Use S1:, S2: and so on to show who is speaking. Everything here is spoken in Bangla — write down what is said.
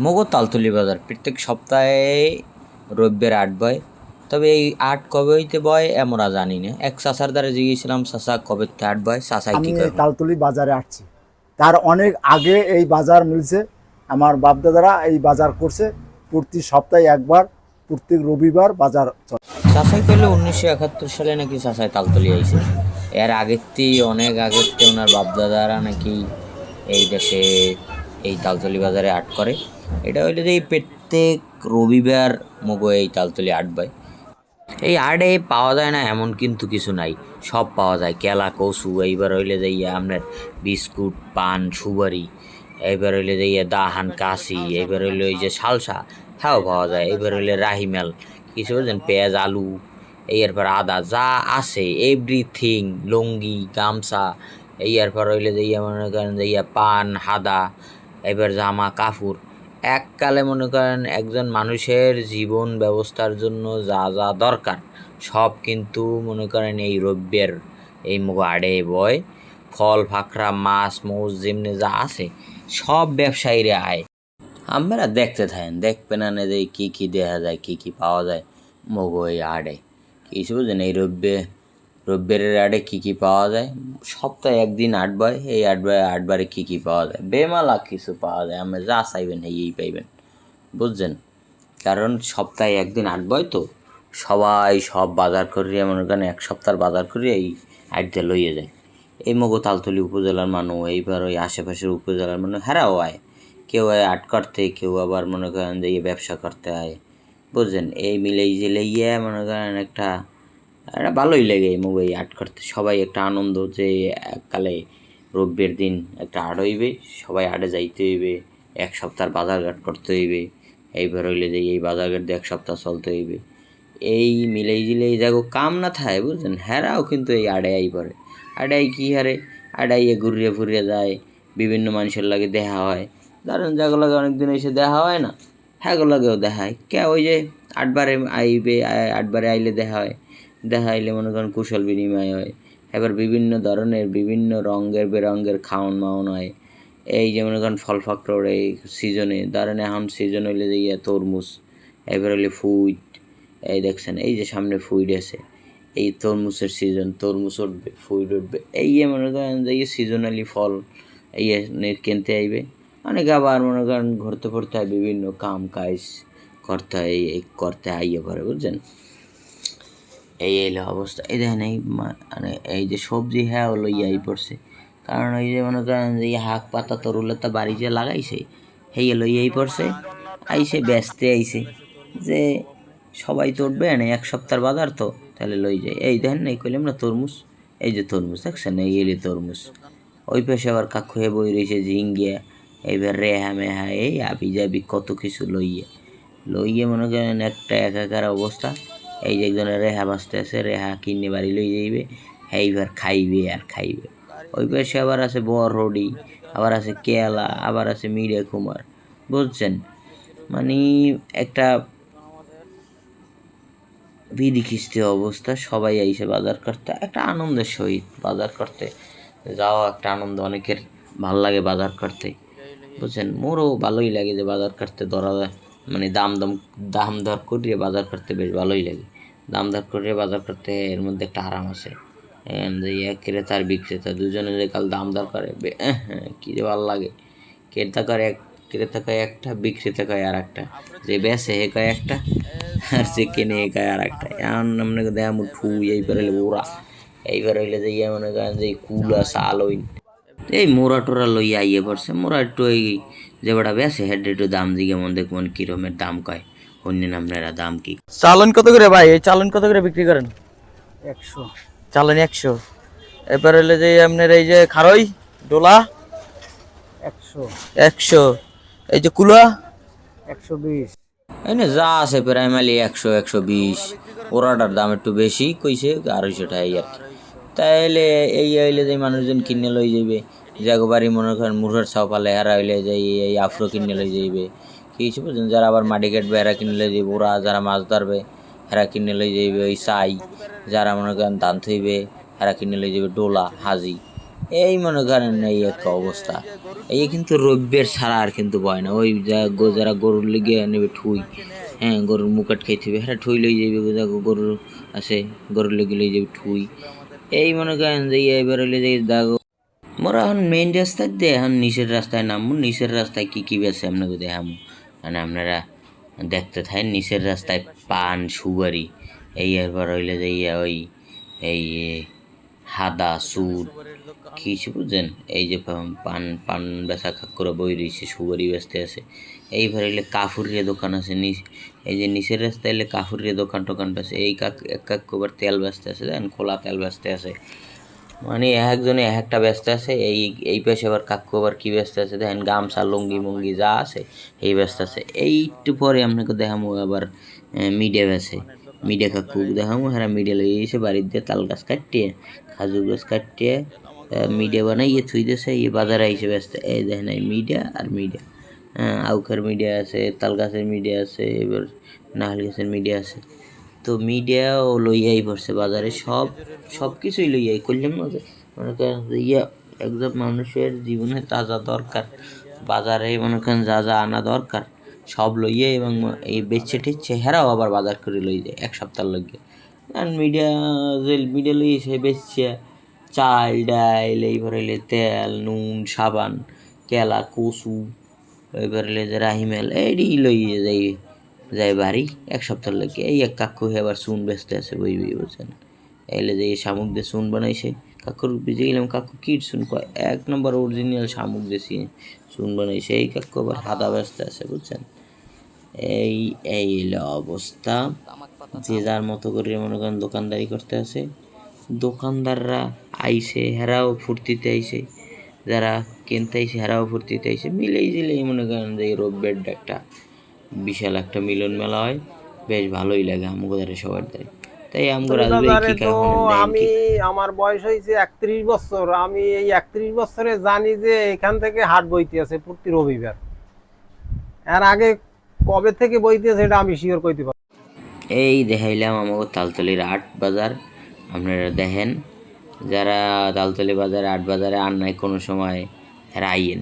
S1: মগো তালতলি বাজার প্রত্যেক সপ্তাহে রবিবার আট বয়। তবে এই আট কবে হইতে বয় আমরা জানি না। এক চাচার দ্বারা জিজ্ঞেছিলাম, চাচা কবে আট বয়, চাচাই কি
S2: আমি এই
S1: কয়।
S2: তালতলি বাজারে আসছি, তার অনেক আগে এই বাজার মিলছে। আমার বাপদাদারা এই বাজার করছে, প্রতি সপ্তাহে একবার, প্রত্যেক রবিবার বাজার চলে।
S1: চাচাই কইলে 1971 সালে নাকি চাচাই তালতলি আইছে। এর আগের অনেক আগের ওনার বাপদাদারা নাকি এই দেশে এই তালতলি বাজারে আট করে। এটা হইলে যে এই প্রত্যেক রবিবার মগো এই তালতলি আট বয়। এই আড়ে পাওয়া যায় না এমন কিন্তু কিছু নাই, সব পাওয়া যায়। কেলা কচু, এইবার হইলে যাইয়া আপনার বিস্কুট, পান, সুপারি, এইবার হইলে যাইয়া দাহান কাশি, এইবার হইলে ওই যে সালসা, হ্যাঁ পাওয়া যায়। এইবার হইলে রাহিমেল কিছু বুঝলেন, পেঁয়াজ, আলু, এই এরপর আদা, যা আছে এভরিথিং, লুঙ্গি, গামছা, এই এরপর হইলে যাইয়া মনে করেন যাইয়া পান, হাদা, এবার জামা কাপড়। এককালে মনে করেন একজন মানুষের জীবন ব্যবস্থার জন্য যা যা দরকার সব কিন্তু মনে করেন এই রব্যের এই আড়ে বয়। ফল ফাকরা, মাছ মৌজ যেমনি যা আছে সব ব্যবসায়ীরা আয়। আপনারা দেখতে থাকেন, দেখবেন না যে কী কী দেখা যায়, কী কী পাওয়া যায় মগো এই আড়ে। কিছু বুঝলেন, এই রবিবারের আড়ে কী কী পাওয়া যায়। সপ্তাহে একদিন আট বয়, এই আটবারে কী কী পাওয়া যায়, বেমালা কিছু পাওয়া যায়। আপনি যা চাইবেন এই পাইবেন, বুঝছেন। কারণ সপ্তাহে একদিন আট বয় তো সবাই সব বাজার করিয়া মনে করেন এক সপ্তাহ বাজার করিয়া এই আটটা লইয়ে যায়। এই মগো তালতলি উপজেলার মানুষ, এইবার ওই আশেপাশের উপজেলার মানুষ হেরাও আয়। কেউ আয় আট করতে, কেউ আবার মনে করেন যে ব্যবসা করতে আয়, বুঝছেন। এই মিলেই যে লইয়া মনে করেন একটা ভালোই লাগে এই মুভি আর্ট করতে। সবাই একটা আনন্দ যে এককালে রবিবার দিন একটা আট হইবে, সবাই আটে যাইতে হইবে, এক সপ্তাহ বাজারঘাট করতে হইবে। এইবার হইলে যে এই বাজারঘাট দিয়ে এক সপ্তাহ চলতে হইবে। এই মিলেই জিলেই যাগো কাম না থাকে, বুঝছেন, হেরাও কিন্তু এই আড়ে আই পড়ে। আড়াই কি হারে আড়াইয়ে ঘুরিয়ে ফুরিয়ে যায়, বিভিন্ন মানুষের লাগে দেখা হয়। ধরেন যাগুলো লাগে অনেকদিন এসে দেখা হয় না, হ্যাঁ লাগেও দেখা হয়। কে ওই যে আটবারে আইবে, আটবারে আইলে দেখা হয়। দেখা হইলে মনে করেন কুশল বিনিময় হয়। এবার বিভিন্ন ধরনের বিভিন্ন রঙের বেরঙের খাওয়ান মাওয়ান হয়। এই যে মনে করেন ফল ফাকড় এই সিজনে, ধরেন এখন সিজন হইলে যে তরমুজ, এবার হইলে ফুইট, এই দেখছেন এই যে সামনে ফুইট আছে, এই তরমুজের সিজন, তরমুজ উঠবে, ফুইট উঠবে। এই মনে করেন যে সিজনালি ফল এই কিনতে আইবে। অনেকে আবার মনে করেন ঘুরতে ফিরতে হয়, বিভিন্ন কাম কাজ করতে হয়, এই করতে আইয়ে পরে, বুঝছেন। এই এলো অবস্থা। এই দেখেন এই মানে এই যে সবজি, হ্যাঁ হলো ইয়াই পড়ছে। কারণ ওই যে মনে করেন যে হাঁক পাতা তরুলতা বাড়ি যে লাগাইছে, সেই এলো ইয়াই পড়ছে, আইসে ব্যস্তে আইসে যে সবাই তো উঠবে না, এক সপ্তাহ বাজার তো, তাহলে লই যায়। এই দেখেন এই কইলাম না তরমুজ, এই যে তরমুজ দেখছেন, এই এলি তরমুজ। ওই পাশে আবার কাকু হয়ে বই রয়েছে ঝিঙ্গিয়া, এইবার রেহা মেহা, এই আবি যাবি কত কিছু লইয়ে মনে করেন একটা একাকার অবস্থা। এই যে একজনের রেহা বাঁচতে আছে, রেহা কিনে বাড়ি লই যাইবে, এইবার খাইবে আর খাইবে। ওই পাশে আবার আছে বরহডি, আবার আছে কেলা, আবার আছে মিরে কুমার, বুঝছেন। মানে একটা বিধি খিস্তি অবস্থা। সবাই আইসে বাজার করতে, একটা আনন্দের সহিত বাজার করতে যাওয়া একটা আনন্দ। অনেকের ভাল লাগে বাজার করতে, বুঝছেন। মোরও ভালোই লাগে যে বাজার করতে ধরা যায়, মানে দাম দর করিয়ে বাজার করতে বেশ ভালোই লাগে। দাম দর করিয়ে বাজার করতে এর মধ্যে একটা আরাম আছে। যে ক্রেতা আর বিক্রেতা দুজনে যে কাল দাম দর করে, কী যে ভালো লাগে। ক্রেতা কয় একটা, বিক্রেতা কয় আর একটা, যে বেচে হে কয় একটা, আর যে কেনে হে কয় আর একটা। এখন মনে করেন দেখ আমার ফুই, এইবার হইলে ওরা, এইবার হইলে যে মনে করেন যে কুলা চাল হইন, এই মোরা টোরা লইয়া আইয়ে পড়ছে। মোরা একটু এই যে বেটা বেছে হেড একটু দাম দিকে মন দেখবেন কিরমের দাম কয়, অন্য আপনারা দাম কি।
S3: চালন কত করে ভাই? এই চালন কত করে বিক্রি করেন?
S2: 100।
S3: চালন 100। এবার হলে যে আপনার এই যে খারই ডোলা
S2: 100।
S3: 100। এই যে কুলা
S2: 120।
S1: এনে যা আছে প্রাইমালি 100 120। ওরাটার দাম একটু বেশি কইছে, 250 টাকা আর কি। তাইলে এই হইলে যে মানুষজন কিনে লই যাইবে, যাগো বাড়ি মনে করেন মুঠোর ছাও পালে হেরা হইলে যে এই আফ্রো কিনে লই যাইবে। কিছু বুঝছেন, যারা আবার মাটি কাটবে হেরা কিনে লই যাইবে, ওরা যারা মাছ ধরবে হেরা কিনে লই যাইবে ওই চাই, যারা মনে করেন ধান থইবে হেরা কিনে লই যাবে ডোলা হাজি। এই মনে করেন এই একটা অবস্থা। এই কিন্তু রব্যের ছাড়া আর কিন্তু ভয় না। ওই যারা গরুর লিগে নেবে ঠুই, হ্যাঁ গরুর মুকাট খাইতে হবে, হ্যাঁ ঠুই লই যাবে, গরুর আছে গরুর লেগে লই যাবে ঠুই। এই মনে করেন যে এবার হইলে যে দাগো মোরা এখন মেইন রাস্তায় দিয়ে এখন নিচের রাস্তায় নামবো। নিচের রাস্তায় কি কি বেছে আপনাকে দেখামো, মানে আপনারা দেখতে থাকেন। নিচের রাস্তায় পান সুপারি, এই এবার হইলে যে ওই এই হাদা সুর কিছু বুঝছেন, এই যে পান পান বেচা করে বই রয়েছে, সুপারি বেচতে আছে। এইবার এলে কাফুরিয়া দোকান আছে এই যে নিচের রাস্তায় এলে কাফুরিয়া দোকান টোকান বেছে। এই এক একবার তেল বেচতে আছে, দেখেন খোলা তেল বেচতে আছে, মানে একজনে এক একটা ব্যস্ত আছে। এই পাশে আবার কাকু আবার কি ব্যস্ত আছে দেখেন, গামছা লুঙ্গি মুঙ্গি যা আছে এই ব্যস্ত আছে। এইটু পরে আপনাকে দেখামো আবার মিডিয়া বেছে, মিডিয়া কাকু দেখামো। হ্যাঁ মিডিয়া লই এসে বাড়ির দিয়ে তাল গাছ কাটিয়ে খাজুর গাছ কাটিয়ে মিডিয়া বানাইয়ে থুই দিয়েছে, এই বাজারে এসে ব্যস্ত। এই দেখেন এই মিডিয়া আর মিডিয়া, আউখার মিডিয়া আছে, তাল গাছের মিডিয়া আছে, এবার নাহল গাছের মিডিয়া আছে। তো মিডিয়াও লইয়াই পড়ছে বাজারে, সব কিছুই লইয়াই করলাম না যে মনে করেন যে একজন মানুষের জীবনে যা যা দরকার বাজারে মনে করেন যা যা আনা দরকার সব লইয়ে, এবং এই বেচছে টেচছে হেরাও আবার বাজার করে লই যায় এক সপ্তাহ লইয়ে। আর মিডিয়া লই সে বেচছে চাল ডাইল, এইবার হইলে তেল নুন সাবান কেলা কচু, এবার হইলে যে রাহিমেল এইডি লইয়ে যাই বাড়ি এক সপ্তাহ লাগে। এই এক কাকু আবার চুন বেচতে আছে বই বুঝছেন, এলে যে শামুক দিয়ে চুন বানাইছে। কাকুর বুঝে গেলাম কাকু কি চুন কয়, 1 নম্বর অরিজিনাল শামুক দিয়ে চুন বানাইছে। এই কাকু আবার হাদা বেচতে আছে বুঝছেন। এই এই এলো অবস্থা, যে যার মতো করে মনে করেন দোকানদারি করতে আছে। দোকানদাররা আইসে হেরাও ফুর্তিতে আইসে, যারা কিনতে আইসে হেরাও ফুর্তিতে আইসে, মিলেই জিলেই মনে করেন যে রোববার একটা বিশাল একটা মিলন মেলা হয়, বেশ ভালোই লাগে আমগোদারে সবার দ্বারে। তাই আমগো আসবে কি
S4: আমি আমার বয়স হয়েছে 31 বছর। আমি এই 31 বছরে জানি যে এখান থেকে হাট বইতে আছে প্রতি রবিবার। এর আগে কবে থেকে বইতে আছে এটা আমি শিওর কইতে পারবো।
S1: এই দেখাইলাম আমাকে তালতলির আট বাজার, আপনারা দেখেন যারা তালতলি বাজার আট বাজারে আর নাই কোনো সময় হেরা আইয়েন।